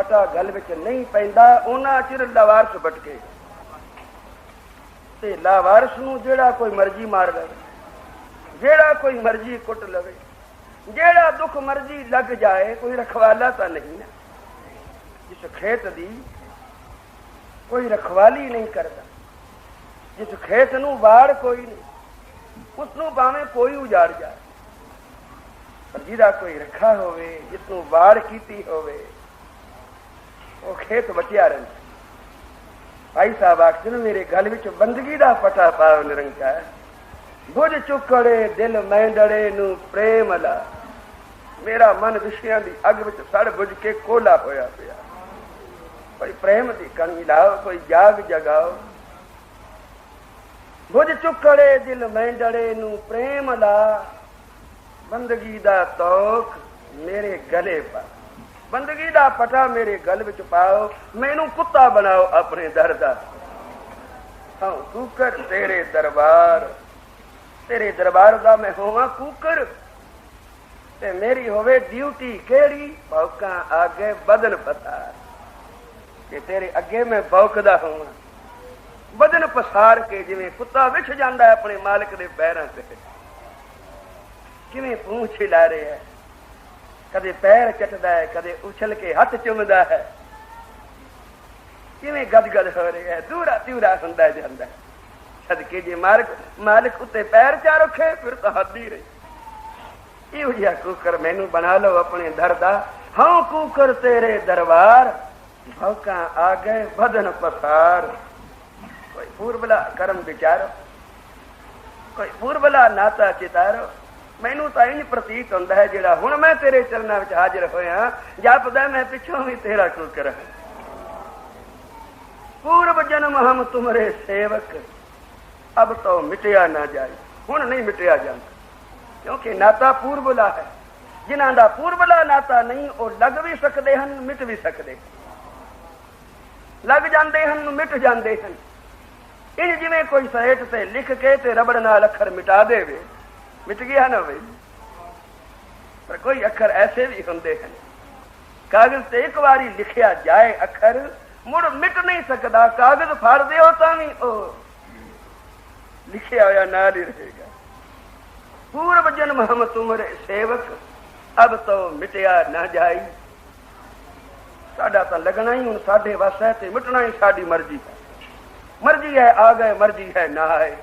पटा गल विच नहीं पैंदा उन्ना चिर लावारस भटके ते लावारस नूं जेड़ा कोई मर्जी मार लवे, जेड़ा कोई मर्जी कुट लवे, जेड़ा दुख मर्जी लग जाए, कोई रखवाला तो नहीं ना। जिस खेत दी कोई रखवाली नहीं करता, जिस खेत नूं वाड़ कोई नहीं, उसनूं भावें कोई उजाड़ जाए, पर जिहदा कोई रखा होवे, जिसनूं वाड़ कीती होवे, वो खेत बचिया रहिंदा। भाई साहब आखदे ने मेरे गल विच बंदगी दा पटा पाओ निरंकार, बुझ चुकड़े दिल मैंडड़े नूं प्रेम ला। मेरा मन विषयां दी अग विच सड़ बुझ के कोला होया पिया। कोई प्रेम दी कणी लाओ, कोई जाग जगाओ। बुझ चुकड़े दिल मैंडड़े नूं प्रेम ला, बंदगी दा तौक मेरे गले पा। बंदगी दा पटा मेरे गल विच पाओ, मैनू कुत्ता बनाओ अपने दर दा। हाँ कूकर तेरे दरबार दा मैं होवां कूकर, ते मेरी होवे ड्यूटी केड़ी, भौकां आगे बदन पसार। कि तेरे अगे मैं भौकदा होवां, बदन पसार के जिवें कुत्ता विछ जांदा है अपने मालिक दे पैरां ते, किवें पूंछ हिला रहा है, कदे पैर चटदा है, कदे उछल के हथ चुमदा है, किवें गदगद हो रहा है, दूरा तिवरा हुंदा जांदा है। सदके जे मालिक उत्ते पैर चा रखे फिर तो हद ही रही। इहो जिहा कूकर मैनू बना लो अपने दर दा। हाँ कूकर तेरे दरबार, भौकां आ गए बदन पसार। कोई पूरबला करम विचारो, कोई पूरबला नाता चितारो। मैनू तो इंज प्रतीत होंदा है जिहड़ा हुण मैं तेरे चरनां विच हाजिर होया, जापदा मैं पिछों भी तेरा कूकर है। पूर्व जन्म हम तुमरे सेवक, अब तो मिटिया ना जाए। हुण नहीं मिटिया जाता, क्योंकि नाता पूर्वला है। जिन्हां दा पूर्वला नाता नहीं वो लग भी सकते हैं, मिट भी सकते हैं। लग जाते हैं, मिट जाते हैं। इंज जिवें कोई सलेट ते लिख के ते रबड़ नाल अखर मिटा देवे, मिट गया ना भाई। पर कोई अखर ऐसे भी होंदे हैं, कागज ते एक बारी लिखिया जाए अखर मुड़ मिट नहीं सकता। कागज फाड़ दो तां भी लिखिया होया नाल ही रहेगा। पूर्व जन्म हम तुमरे सेवक, अब तो मिटिया ना जाई। साडा तो लगना ही हुण साडे वस है ते मिटना ही साडी मर्जी है। मर्जी है आ गए, मर्जी है ना आए।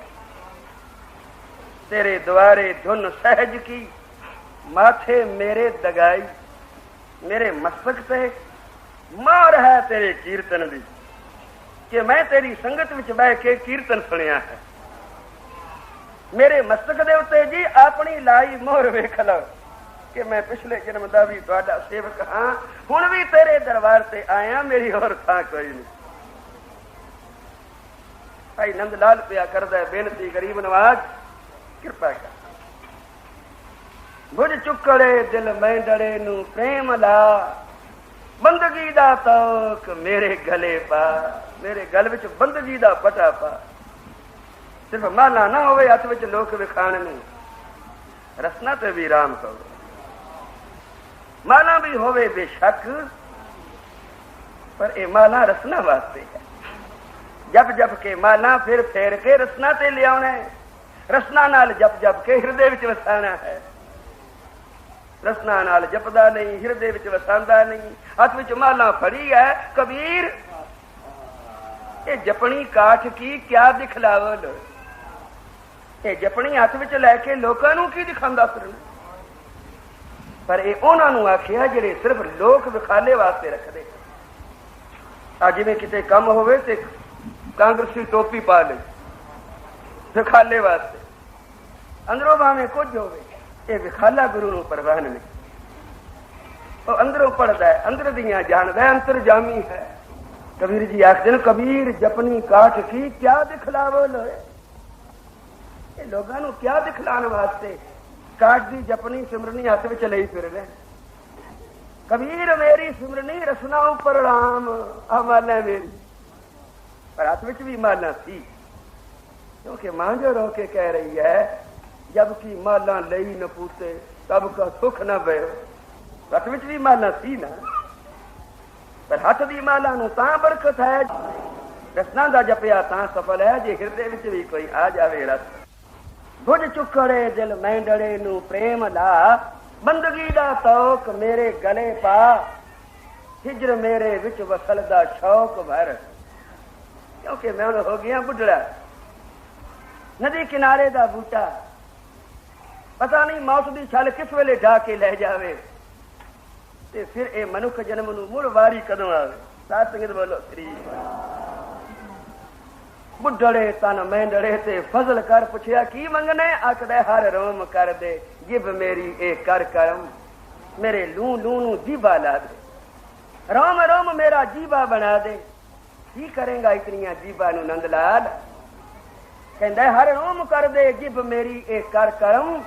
तेरे द्वारे धुन सहज की, माथे मेरे दगाई। मेरे मस्तक पे मार है तेरे कीर्तन दी, कि मैं तेरी संगत विच बह के कीर्तन सुनिया है। मेरे मस्तक दे उत्ते जी अपनी लाई मोहर वेख लो, कि मैं पिछले जन्म दा भी तुहाडा सेवक हाँ, हुण भी तेरे दरबार ते आया, मेरी होर थां कोई नहीं। भाई नंद लाल पिया करदा बेनती गरीब नवाज, कृपा कर। बुझ चुकड़े दिल मैंडड़े नूं प्रेम ला, बंदगी दा तौक मेरे गले पा। मेरे गल विच बंदगी दा पटा पा। सिर्फ माला ना होवे हथ विच लोक विखाण नूं, रसना ते भी राम कहो। माला भी होवे बेशक, पर ए माला रसना वास्ते है। जप जप के माला फिर फेर के रसना ते लियाउणा है। रसना नाल जप जप के हिरदे विच वसाना है। रसना नाल जपदा नहीं, हिरदे विच वसांदा नहीं। हथ विच माला फड़ी है। कबीर ये जपनी काठ की क्या दिखलावो लो, ये जपनी हथ विच लैके लोकां नूं की दिखांदा फिरना। पर ये उन्हां नूं आखिया जिहड़े सिर्फ लोक विखाले वास्ते रखदे। आ जिवें किते कम होवे ते कांग्रेसी टोपी पा ले विखाले वास्ते, अंदरों भावें कुछ होवे, ये विखाला गुरु नूं परवाह नहीं। वो अंदरों पढ़दा है, अंदर दियां जानदा है, अंतरजामी है। कबीर जी आखदे ने कबीर जपनी काठ की क्या दिखलावो लोए। ये लोगां नूं क्या दिखलाण वास्ते काठ दी जपनी सिमरनी हथ विच लई फिर रहे। कबीर मेरी सिमरनी रसना उपर राम, आ माला मेरी। पर हथ विच भी माला सी, क्योंकि मां जो रो के कह रही है जबकि माला लई न पूते तब का सुख न भयो। हथ विच भी माला सी ना। पर हथ दी माला नूं तां बरकत है, रसना दा जपिया तां सफल है, जे हिरदे विच भी कोई आ जावे रस। भुज चुकड़े दिल मैंडड़े नूं प्रेम ला, बंदगी दा तौक मेरे गले पा, हिजर मेरे विच वसल दा शौक भर। क्योंकि मैं हो गया बुढ़ड़ा, नदी किनारे दा बूटा, पता नहीं मौत दी छल किस वेले ढा के लै जावे, ते फिर ए मनुख जन्म नूं मुड़ वारी कदों आवे। साथ संगत बोलो श्री बुढ़ड़े तन मैंडड़े ते फजल कर, पुछया की मंगने, आखदे हर रोम कर दे, जिब मेरी ए कर करम, मेरे लू लू नू जीबा ला दे, रोम रोम मेरा जीबा बना दे। की करेगा इतनिया जीबा नू नंद लाल, कहंदा हर रोम कर दे, जिब मेरी ए कर करम,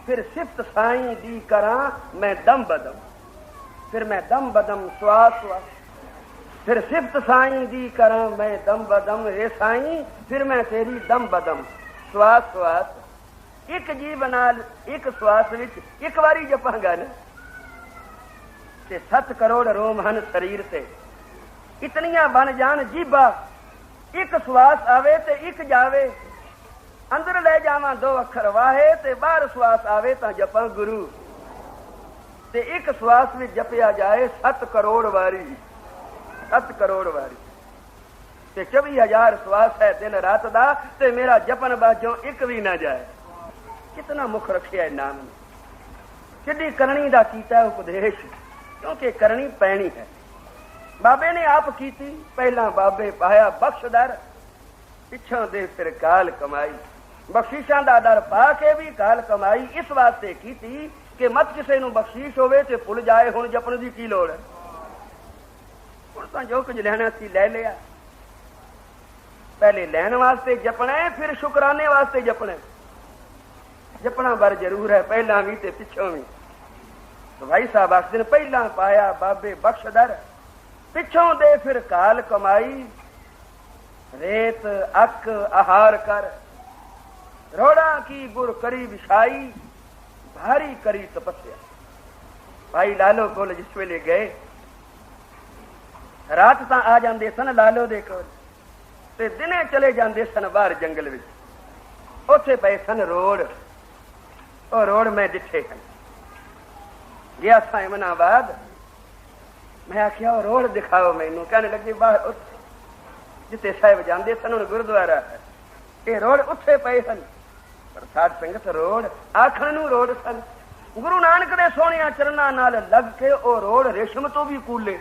फिर सिफत साईं दी करा मैं दम बदम, फिर मैं दम बदम श्वास श्वास, फिर सिफत साईं दी करा मैं दम बदम, हे साईं फिर मैं तेरी दम बदम श्वास श्वास। एक जीव नाल एक श्वास विच एक वारी जपांगा ना, ते 7 करोड़ रोम हन शरीर से, इतनियां बन जान जीबा, एक श्वास आवे ते एक जावे, अंदर ले जावां 2 अखर वाहे, ते बाहर श्वास आवे तां जपां गुरु, ते एक श्वास में जपिया जाए 7 करोड़ वारी, 7 करोड़ वारी, ते 24,000 श्वास है दिन रात दा, ते मेरा जपन बाजों एक भी ना जाए। कितना मुख रखिया नाम ने, किड्डी करनी दा कीता उपदेश, क्योंकि करनी पैनी है। बाबे ने आप कीती, पहला बाबे पाया बख्शदर, पिछों दे फिर काल कमाई, बख्शीशां दा दर पा के भी काल कमाई, इस वास्ते कीती कि मत किसी नूं बख्शीश होवे ते भुल जाए हुण जपण दी की लोड़ है। हुण तां जो कुछ लेना सी ले लिया, पहले लैण वास्ते जपना है, फिर शुकराने वास्ते जपना है। जपना बर जरूर है, पहला भी ते पिछों भी। तो भाई साहब आखदे ने पहला पाया बाबे बख्शदर, पिछों दे फिर काल कमाई, रेत अक आहार कर, रोड़ा की गुर करी विछाई, भारी करी तपस्या। भाई लालो कोल जिस वेले गए, रात तां आ जांदे सन लालो दे कोल, ते दिने चले जांदे सन बाहर जंगल विच। उत्थे पए सन रोड़, ओ रोड़ मैं डिठे हन। गया था इमनाबाद, मैं आखिया रोड़ दिखाओ मैनू, कहने लगे बाहर जिथे साहिब जांदे सन हुण गुरुद्वारा है, ये रोड़ उत्थे पए सन। पर साध संगत रोड़ आखण नूं रोड़ सन, गुरु नानक दे सोहणिया चरनां नाल लग के ओ रोड़ रेशम तो भी कूले।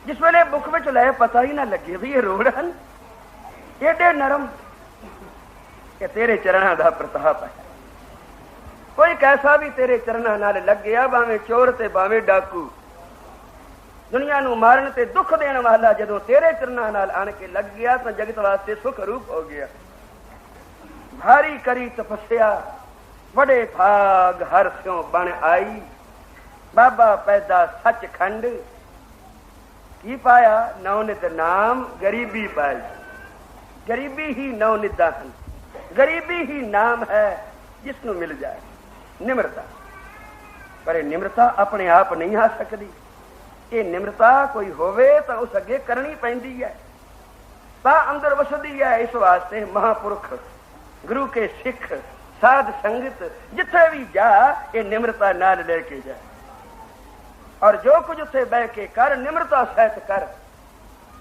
जिस वेले बुख विच ले पता ही ना लगे भी ये रोड़ हन, एडे नरम, कि तेरे चरणां दा प्रताप है। कोई कैसा भी तेरे चरणां नाल लग गया, भावें चोर ते भावें डाकू, दुनिया नूं मारन ते दुख देण वाला जदों तेरे चरणां नाल आण के लग गया तो जगत वास्ते सुख रूप हो गया। भारी करी तपस्या, बड़े भाग हर स्यों बन आई, बाबा पैदा सचखंड, की पाया नवनित नाम गरीबी पाई। गरीबी ही नवनिदा हन, गरीबी ही नाम है जिसनों मिल जाए निम्रता। पर निम्रता अपने आप नहीं आ सकती, ये निम्रता कोई होवे तो उस अगे करनी पैंदी है, ता अंदर वसदी है। इस वास्ते महापुरुष गुरु के सिख साध संगत जिथे भी जा, ये निम्रता नाल लेके जा, और जो कुछ उसे बह के कर निम्रता सहित कर,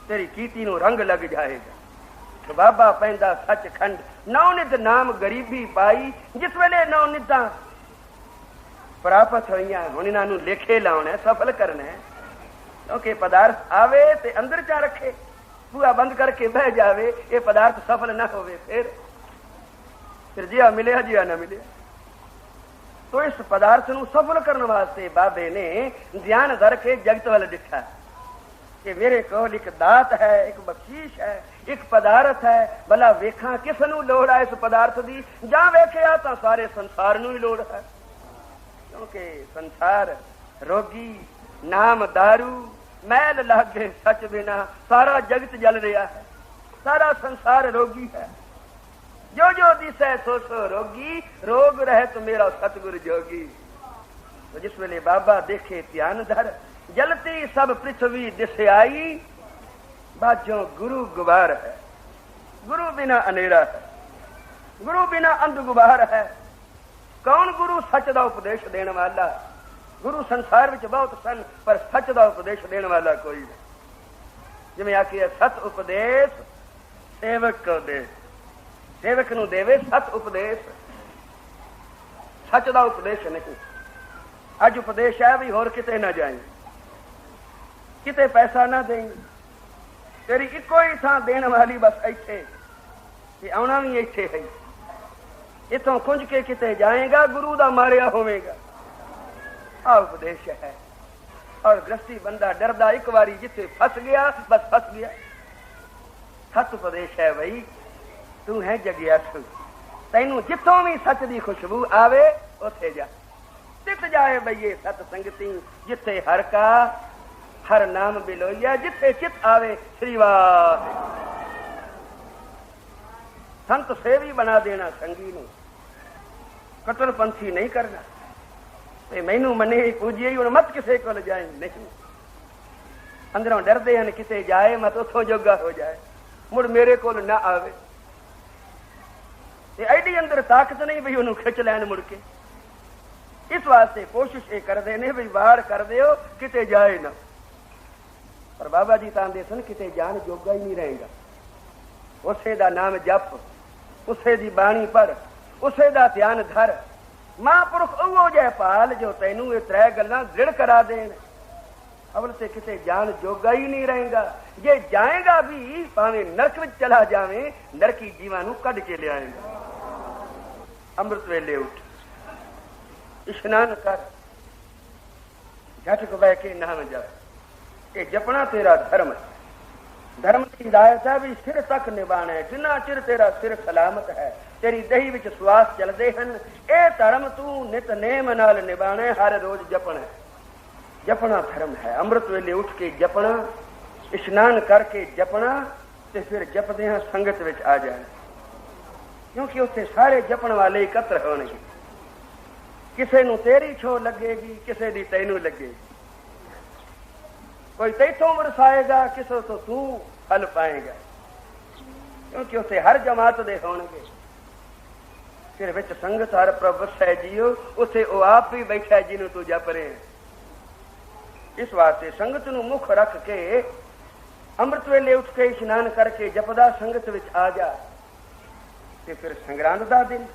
तेरी कीती नूं रंग लग जाएगा। तो बाबा पैंदा सचखंड, नवनित नाम गरीबी पाई। जिस वेले नवनिता प्राप्त होइयां, हुण इन्हां नूं लेखे लाउणा है, सफल करना है। क्योंकि पदार्थ आवे ते अंदर चा रखे, बूहा बंद करके बह जावे, ये पदार्थ सफल ना होवे, फिर जिया मिले जिया ना मिले। तो इस पदार्थ नूं सफल करने वास्ते बाबे ने ध्यान धर के जगत वाल दिखा कि मेरे कोल एक दात है, एक बख्शीश है, एक पदार्थ है, भला वेखा किस नूं लोड़ है इस पदार्थ दी, जां वेखिया तां सारे संसार नूं ही लोड़ है। क्योंकि संसार रोगी, नाम दारू, मैल लागे सच बिना, सारा जगत जल रहा है, सारा संसार रोगी है। जो जो दिशा सो सो रोगी, रोग रहे तो मेरा सतगुरु जोगी। तो जिस वेले बाबा देखे ध्यान धर, जलती सब पृथ्वी दिस आई, बाजों गुरु गुबार है। गुरु बिना अनेरा है, गुरु बिना अंध गुबार है। कौन गुरु सच दा उपदेश देने वाला? गुरु संसार विच बहुत सन, पर सच दा उपदेश देने वाला कोई नहीं। जिवें आखिए सत उपदेश सेवक को दे, सेवक नूं देवे सत उपदेश, सच दा उपदेश नहीं। अज उपदेश है भी होर किते ना जाए, किते पैसा ना दें, तेरी इको ही थां देने वाली बस इत्थे, ते आउणा भी इत्थे है। इथों खुंज के किते जाएगा गुरु दा मारिया होवेगा। आ उपदेश है। और गृहस्थी बंदा डरदा एक बारी जिथे फस गया बस फस गया। सत उपदेश है भाई, तू है जगियासु, तैनू जिथों भी सच दी खुशबू आवे उथे जा, तित जाए बईए सत संगती, जिथे हर का हर नाम बिलोइया, जिथे चित आवे श्रीवास। संत सेवी बना देना संगी नू, कट्टरपंथी नहीं करना। मैनू मने पूजिए ही मत किसे को जाए नहीं। अंदरों डरते हैं किते जाए मत उथों जोगा हो जाए, मुड़ मेरे को ना आवे। एडी अंदर ताकत नहीं भी उन्होंने खिंच लैन मुड़ के। इस वास्ते कोशिश ये करते ने भी बाहर कर दो किते जाए ना। पर बाबा जी तांदे सन किते जान जोगा ही नहीं रहेगा। उसे दा नाम जप, उसे दी बाणी पढ़, उसे दा ध्यान धर। महापुरुष उहो जै पाल जो तैनू ये त्रै गल्लां दृढ़ करा देन। अवल से किते जान जोगा ही नहीं रहेगा। जे जाएगा भी भावे नरक में चला जावे, नरकी जीवां नू कढ के ले आएगा। अमृत वेले उठ, इशनान कर, झट को बह के नाम जप। ये जपना तेरा धर्म है। धर्म की हिदायत है भी सिर तक निभाना है, जिन्ना चिर तेरा सिर सलामत है, तेरी दही विच श्वास चलते हैं। ए धर्म तू नित नेम नाल निभाना है, हर रोज जपना है। जपना धर्म है। अमृत वेले उठ के जपना, इशनान करके जपना, ते फिर जपदे हैं संगत विच आ जाना। क्योंकि उत्थे सारे जपन वाले इकत्र होणगे। किसे नू तेरी छो लगेगी, किसे दी तैनू लगेगी। कोई तैथों बरसाएगा, किसे तो तू फल पाएगा। क्योंकि उत्थे हर जमात दे होणगे। फिर विच संगत हर प्रभ वसै जियो, उत्थे ओ आप भी बैठा जिन्हों तू जप रहे हैं। इस वास्ते संगत नू मुख रख के अमृत वेले उठ के इशनान करके जपदा संगत विच आ जा। ते फिर संग्रांद दा दिन,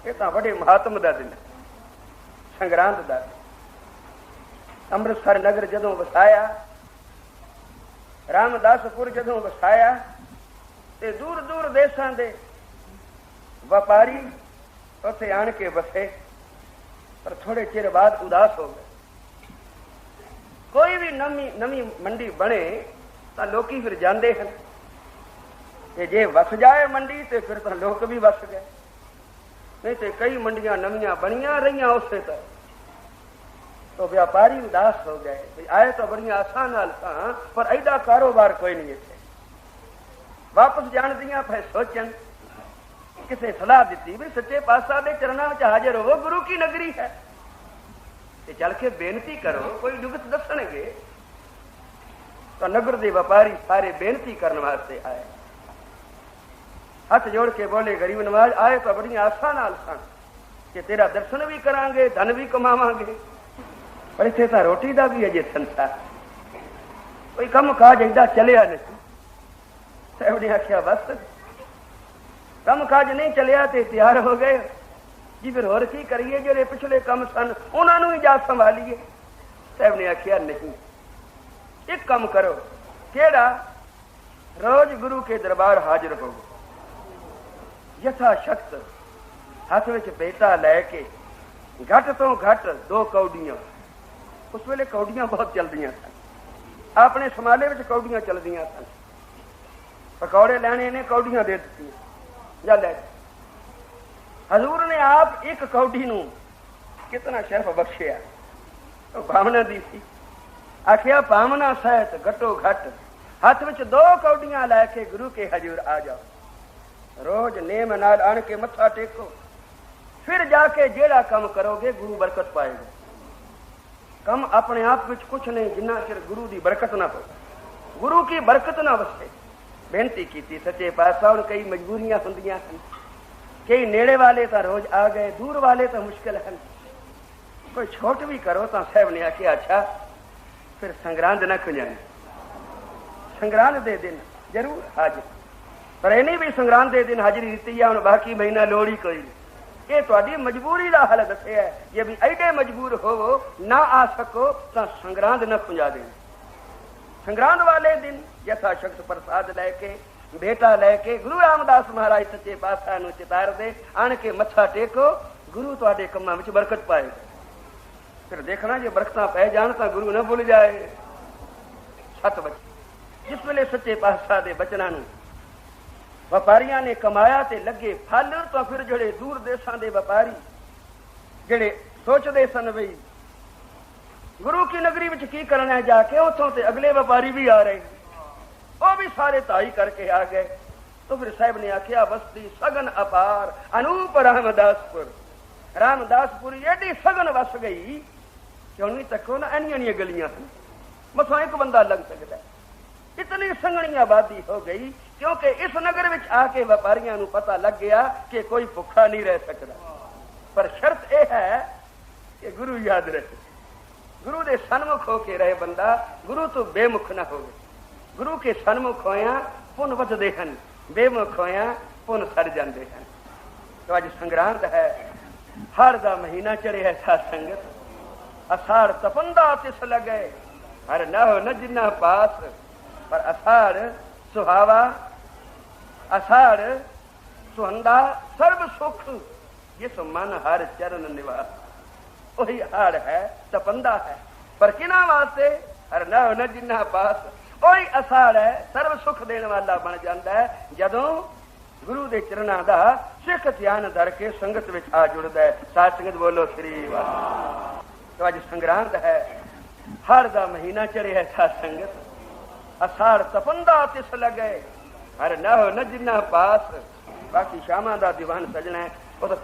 ये तां बड़े महात्म दा दिन है। संग्रांद दा दिन अमृतसर नगर जदों वसाया, रामदासपुर जदों वसाया, ते दूर दूर देशां दे व्यापारी उत्थे आण के बसे। पर थोड़े चिर बाद उदास हो गए। कोई भी नवी मंडी बने तो लोकी फिर जाते हैं। ते जे वस जाए मंडी तो फिर तो लोग भी वस गए। नहीं तो कई मंडियां नवियां बनिया रही उसे तरह। तो व्यापारी उदास हो गए। भाई आए तो बड़िया आसान नाल था, पर ऐसा कारोबार कोई नहीं इत्थे। वापस जान दियां फिर सोचन, किसे सलाह दी भी सच्चे पातशाह दे चरणों में हाजिर हो, गुरु की नगरी है। ते चल के बेनती करो, कोई जुगत दसणगे। तो नगर दे व्यापारी सारे बेनती करने वास्ते आए। हाथ जोड़ के बोले, गरीब नवाज आए तो बड़ी आशा नाल सन कि तेरा दर्शन भी करांगे, धन भी कमावांगे, पर इत्थे तां रोटी दा भी अजे संसार, कोई कम काज ऐसा चलिया नहीं। साहब ने आख्या बस कम काज नहीं चलिया ते तैयार हो गए जी, फिर होर की करिए, जेड़े पिछले कम सन उन्होंने ही जा संभालीए। साहब ने आख्या नहीं, एक कम करो। केड़ा? रोज गुरु के दरबार हाजिर हो, यथाशक्त हाथ में बेटा लैके घट तो घट 2 कौडियां। उस वेले कौडियां बहुत चलदियां सन, अपने समाले में कौडियां चलदियां सन। पकौड़े लैने ने कौडियां दे दी या ले। हजूर ने आप एक कौडी नू कितना शर्फ बख्शिया। तो भावना दी सी, आखिया भावना सहित घटो घट हाथ में 2 कौडियां लैके गुरु के हजूर आ जाओ। रोज नेम नाल आन के मत्था टेको, फिर जाके जेड़ा काम करोगे गुरु बरकत पाएगा। कम अपने आप में कुछ नहीं जिन्ना चिर गुरु की बरकत ना हो, गुरु की बरकत ना वसे। बेनती की सच्चे पातशाह, कई मजबूरियां होंदियां हन, कई नेड़े वाले तो रोज आ गए, दूर वाले तो मुश्किल हैं। कोई छोट भी करो तो साहब ने आखिया अच्छा फिर संग्रांद ना खुजानी, संग्रांद दे दिन जरूर हाजिर, पर इन्हें भी संग्रांद दे दिन हाजिरी दी है। हम बाकी महीना लोड़ ही कोई नहीं। ये थोड़ी मजबूरी का हल दसे है, ये भी एडे मजबूर होवो ना आ सको तो संग्रांद न खुंजा देना। संग्रांद वाले दिन यथा शख्स प्रसाद लैके बेटा लैके गुरु रामदास महाराज सच्चे पातशाह नूं चितार दे, आण के मत्था टेको, गुरु तुहाडे कम्मां विच बरकत पाएगा। फिर देखना जे बरकतां पै जाण तां गुरु न भुल जाए। सत बचन जिस वेले सच्चे पातशाह दे बचनां नूं व्यापारियां ने कमाया ते लगे फल, तो फिर जिहड़े दूर देशां दे व्यापारी जिहड़े सोचदे सन बई गुरु की नगरी विच की करना है जाके, उथों ते अगले व्यापारी भी आ रहे, वो भी सारे ताई करके आ गए। तो फिर साहब ने आख्या बस्ती सगन अपार अनूप रामदासपुर, रामदासपुर एडी सगन वस गई कि हुण तको ना इन्नियां गलियां मसां एक बंदा लग सकता है। इतनी संगनी आबादी हो गई क्योंकि इस नगर विच आके व्यापारियों को पता लग गया कि कोई भुखा नहीं रह सकता। पर शर्त यह है कि गुरु याद रहे, गुरु के सन्मुख होके रहे बंदा, गुरु तो बेमुख ना हो। गुरु के सन्मुख होया पुन वधदे हन, बेमुख होया पुन सड़ जाते हैं। तो अज संग्रांद है, हाड़ का महीना चढ़े है साध संगत, अषाढ़ तपंदा तिस लगे हर न हो न जिन्ना पास, पर अषाढ़ सुहावा अषाढ़ सुहंदा सर्व सुख, ये मन हर चरण निवास। वही हाड़ है, तपंदा है, पर किना वास्ते हर न हो न जिन्ना पास। वही अषाढ़ है, सर्व सुख देने वाला बन जाता है जदों गुरु के चरणों का सिख ध्यान धर के संगत में आ जुड़ता है। साध संगत बोलो श्री वाह। तो अज संग्रांद है, हाड़ का महीना चढ़े है साध संगत, अषाढ़ तपंदा तिस लगे हर न हो न जिन्ना पास। बाकी शामा का दीवान सजना है, वो तो